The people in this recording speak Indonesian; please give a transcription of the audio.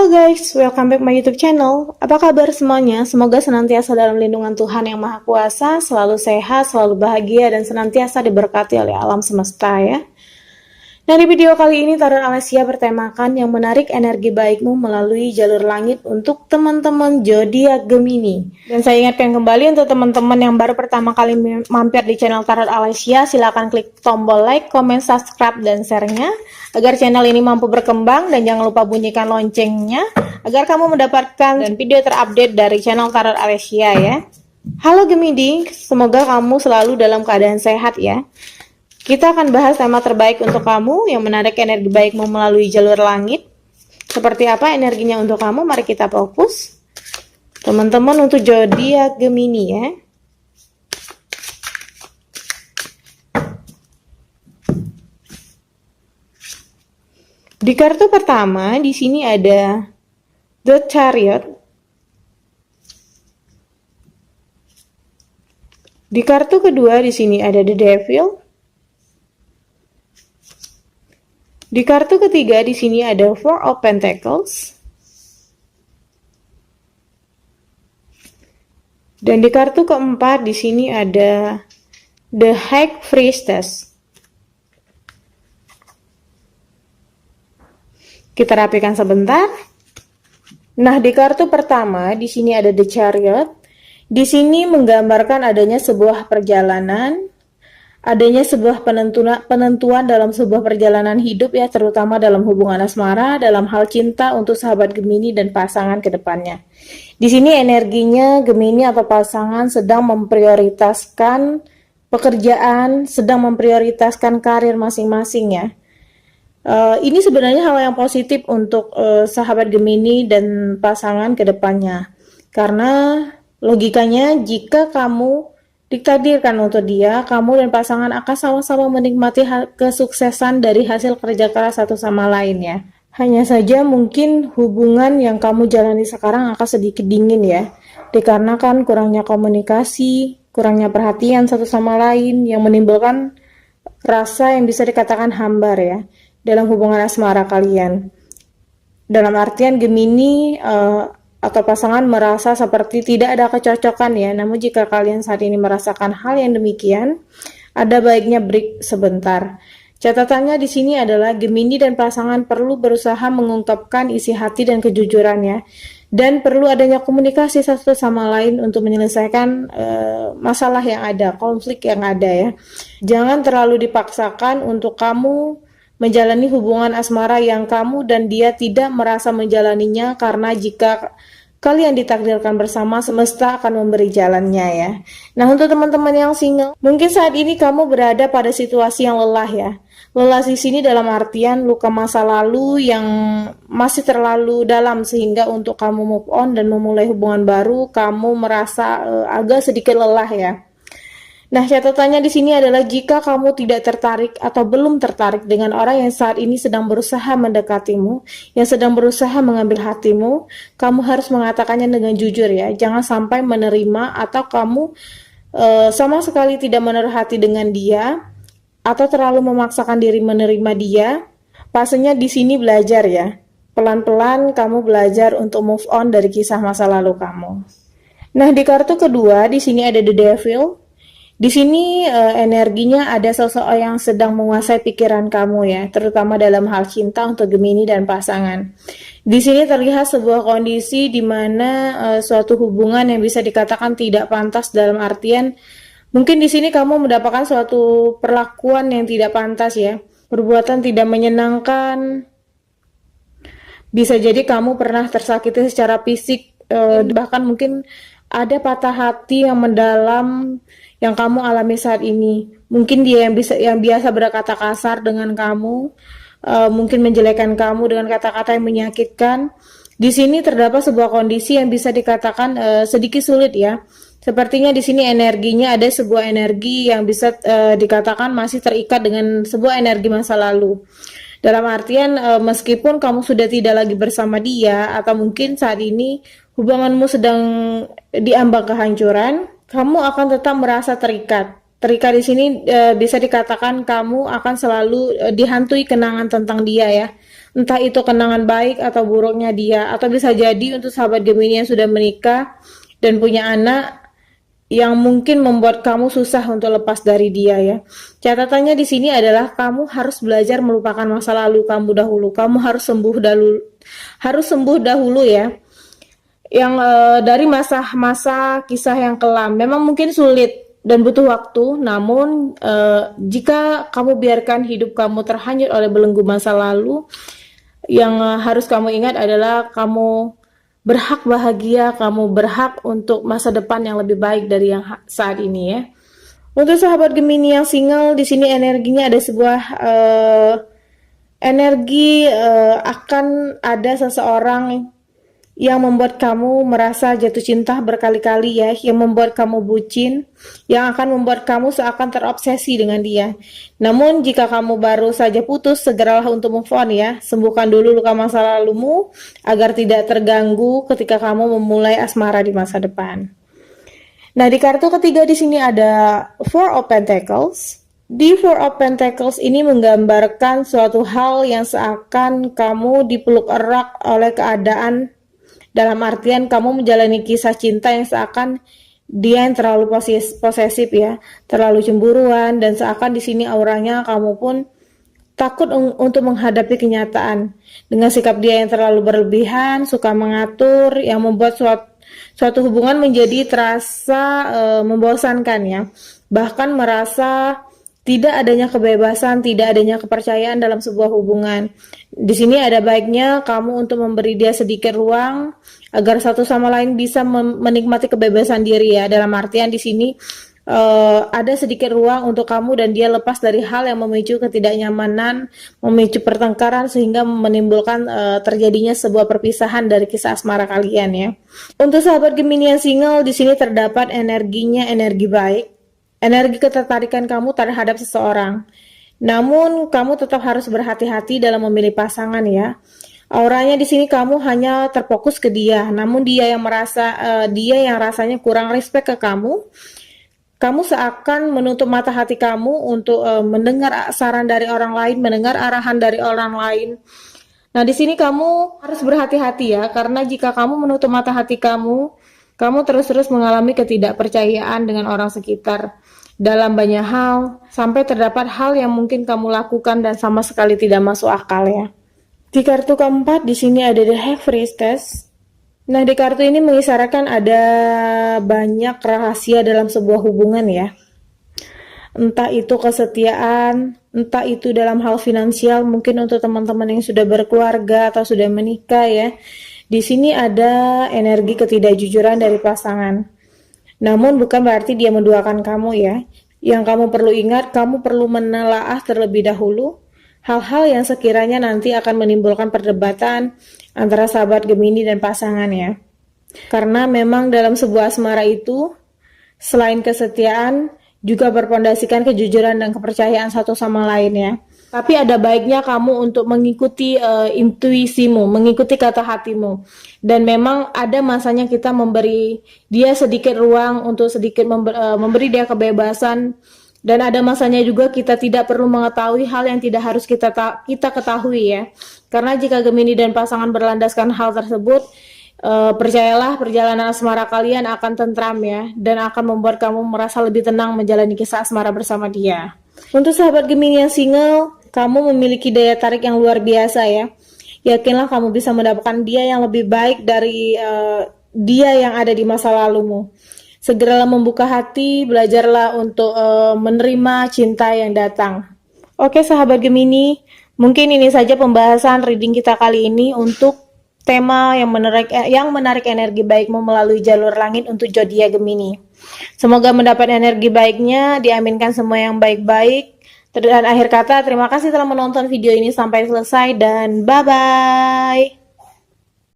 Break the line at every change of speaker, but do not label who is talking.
Halo guys, welcome back my YouTube channel. Apa kabar semuanya? Semoga senantiasa dalam lindungan Tuhan yang Maha Kuasa, selalu sehat, selalu bahagia, dan senantiasa diberkati oleh alam semesta ya. Nah, di video kali ini Tarot Alessia bertemakan yang menarik energi baikmu melalui jalur langit untuk teman-teman zodiak Gemini. Dan saya ingatkan kembali untuk teman-teman yang baru pertama kali mampir di channel Tarot Alessia, silakan klik tombol like, comment, subscribe, dan share-nya agar channel ini mampu berkembang, dan jangan lupa bunyikan loncengnya agar kamu mendapatkan video terupdate dari channel Tarot Alessia ya. Halo Gemini, semoga kamu selalu dalam keadaan sehat ya. Kita akan bahas tema terbaik untuk kamu yang menarik energi baikmu melalui jalur langit. Seperti apa energinya untuk kamu? Mari kita fokus. Teman-teman untuk zodiak Gemini ya. Di kartu pertama di sini ada The Chariot. Di kartu kedua di sini ada The Devil. Di kartu ketiga di sini ada Four of Pentacles. Dan di kartu keempat di sini ada The High Priestess. Kita rapikan sebentar. Nah, di kartu pertama di sini ada The Chariot. Di sini menggambarkan adanya sebuah perjalanan, adanya sebuah penentuan dalam sebuah perjalanan hidup ya, terutama dalam hubungan asmara, dalam hal cinta untuk sahabat Gemini dan pasangan ke depannya. Di sini energinya Gemini atau pasangan sedang memprioritaskan pekerjaan, sedang memprioritaskan karir masing-masing ya. Ini sebenarnya hal yang positif untuk sahabat Gemini dan pasangan ke depannya. Karena logikanya jika kamu ditakdirkan untuk dia, kamu dan pasangan akan sama-sama menikmati kesuksesan dari hasil kerja keras satu sama lain ya. Hanya saja mungkin hubungan yang kamu jalani sekarang akan sedikit dingin ya, dikarenakan kurangnya komunikasi, kurangnya perhatian satu sama lain yang menimbulkan rasa yang bisa dikatakan hambar ya dalam hubungan asmara kalian. Dalam artian Gemini atau pasangan merasa seperti tidak ada kecocokan ya. Namun jika kalian saat ini merasakan hal yang demikian, ada baiknya break sebentar. Catatannya di sini adalah Gemini dan pasangan perlu berusaha mengungkapkan isi hati dan kejujurannya, dan perlu adanya komunikasi satu sama lain untuk menyelesaikan masalah yang ada, konflik yang ada ya. Jangan terlalu dipaksakan untuk kamu menjalani hubungan asmara yang kamu dan dia tidak merasa menjalaninya, karena jika kalian ditakdirkan bersama, semesta akan memberi jalannya ya. Nah, untuk teman-teman yang single, mungkin saat ini kamu berada pada situasi yang lelah ya. Lelah di sini dalam artian luka masa lalu yang masih terlalu dalam, sehingga untuk kamu move on dan memulai hubungan baru, kamu merasa agak sedikit lelah ya. Nah, catatannya di sini adalah jika kamu tidak tertarik atau belum tertarik dengan orang yang saat ini sedang berusaha mendekatimu, yang sedang berusaha mengambil hatimu, kamu harus mengatakannya dengan jujur ya. Jangan sampai menerima atau kamu sama sekali tidak menaruh hati dengan dia atau terlalu memaksakan diri menerima dia. Pastinya di sini belajar ya. Pelan-pelan kamu belajar untuk move on dari kisah masa lalu kamu. Nah, di kartu kedua di sini ada The Devil. Di sini energinya ada sosok yang sedang menguasai pikiran kamu ya, terutama dalam hal cinta untuk Gemini dan pasangan. Di sini terlihat sebuah kondisi di mana suatu hubungan yang bisa dikatakan tidak pantas, dalam artian mungkin di sini kamu mendapatkan suatu perlakuan yang tidak pantas ya, perbuatan tidak menyenangkan. Bisa jadi kamu pernah tersakiti secara fisik, bahkan mungkin ada patah hati yang mendalam yang kamu alami saat ini. Mungkin dia yang biasa berkata kasar dengan kamu, mungkin menjelekkan kamu dengan kata-kata yang menyakitkan. Di sini terdapat sebuah kondisi yang bisa dikatakan sedikit sulit ya. Sepertinya di sini energinya ada sebuah energi yang bisa dikatakan masih terikat dengan sebuah energi masa lalu. Dalam artian meskipun kamu sudah tidak lagi bersama dia, atau mungkin saat ini hubunganmu sedang diambang kehancuran, kamu akan tetap merasa terikat. Terikat di sini bisa dikatakan kamu akan selalu dihantui kenangan tentang dia ya. entah itu kenangan baik atau buruknya dia, atau bisa jadi untuk sahabat Gemini yang sudah menikah dan punya anak yang mungkin membuat kamu susah untuk lepas dari dia ya. Catatannya di sini adalah kamu harus belajar melupakan masa lalu kamu dahulu. Kamu harus sembuh dahulu ya. Yang dari masa-masa kisah yang kelam. Memang mungkin sulit dan butuh waktu, namun jika kamu biarkan hidup kamu terhanyut oleh belenggu masa lalu, yang harus kamu ingat adalah kamu berhak bahagia, kamu berhak untuk masa depan yang lebih baik dari yang saat ini ya. Untuk sahabat Gemini yang single, di sini energinya ada sebuah energi akan ada seseorang yang membuat kamu merasa jatuh cinta berkali-kali ya, yang membuat kamu bucin, yang akan membuat kamu seakan terobsesi dengan dia. Namun jika kamu baru saja putus, segeralah untuk move on ya. Sembuhkan dulu luka masa lalumu agar tidak terganggu ketika kamu memulai asmara di masa depan. Nah, di kartu ketiga di sini ada Four of Pentacles. Di Four of Pentacles ini menggambarkan suatu hal yang seakan kamu dipeluk erat oleh keadaan. Dalam artian kamu menjalani kisah cinta yang seakan dia yang terlalu posesif ya, terlalu cemburuan, dan seakan di sini auranya kamu pun takut untuk menghadapi kenyataan dengan sikap dia yang terlalu berlebihan, suka mengatur, yang membuat suatu hubungan menjadi terasa membosankan ya, bahkan merasa tidak adanya kebebasan, tidak adanya kepercayaan dalam sebuah hubungan. Di sini ada baiknya kamu untuk memberi dia sedikit ruang agar satu sama lain bisa menikmati kebebasan diri ya. Dalam artian di sini ada sedikit ruang untuk kamu dan dia lepas dari hal yang memicu ketidaknyamanan, memicu pertengkaran sehingga menimbulkan terjadinya sebuah perpisahan dari kisah asmara kalian ya. Untuk sahabat Gemini yang single, di sini terdapat energinya energi baik. Energi ketertarikan kamu terhadap seseorang. Namun kamu tetap harus berhati-hati dalam memilih pasangan ya. Auranya di sini kamu hanya terfokus ke dia, namun dia yang rasanya kurang respect ke kamu. Kamu seakan menutup mata hati kamu untuk mendengar saran dari orang lain, mendengar arahan dari orang lain. Nah, di sini kamu harus berhati-hati ya, karena jika kamu menutup mata hati kamu terus-terus mengalami ketidakpercayaan dengan orang sekitar dalam banyak hal, sampai terdapat hal yang mungkin kamu lakukan dan sama sekali tidak masuk akal ya. Di kartu keempat di sini ada The High Priestess. Nah, di kartu ini mengisyaratkan ada banyak rahasia dalam sebuah hubungan ya. Entah itu kesetiaan, entah itu dalam hal finansial, mungkin untuk teman-teman yang sudah berkeluarga atau sudah menikah ya. Di sini ada energi ketidakjujuran dari pasangan. Namun bukan berarti dia menduakan kamu ya. Yang kamu perlu ingat, kamu perlu menelaah terlebih dahulu hal-hal yang sekiranya nanti akan menimbulkan perdebatan antara sahabat Gemini dan pasangan ya. Karena memang dalam sebuah asmara itu, selain kesetiaan, juga berpondasikan kejujuran dan kepercayaan satu sama lain ya. Tapi ada baiknya kamu untuk mengikuti intuisimu, mengikuti kata hatimu. Dan memang ada masanya kita memberi dia sedikit ruang untuk sedikit memberi dia kebebasan. Dan ada masanya juga kita tidak perlu mengetahui hal yang tidak harus kita ketahui ya. Karena jika Gemini dan pasangan berlandaskan hal tersebut, percayalah perjalanan asmara kalian akan tentram ya. Dan akan membuat kamu merasa lebih tenang menjalani kisah asmara bersama dia. Untuk sahabat Gemini yang single, kamu memiliki daya tarik yang luar biasa ya. Yakinlah kamu bisa mendapatkan dia yang lebih baik dari dia yang ada di masa lalumu. Segeralah membuka hati, belajarlah untuk menerima cinta yang datang. Oke sahabat Gemini, mungkin ini saja pembahasan reading kita kali ini untuk tema yang menarik energi baikmu melalui jalur langit untuk zodiak Gemini. Semoga mendapat energi baiknya, diaminkan semua yang baik-baik. Dan akhir kata, terima kasih telah menonton video ini sampai selesai dan bye-bye.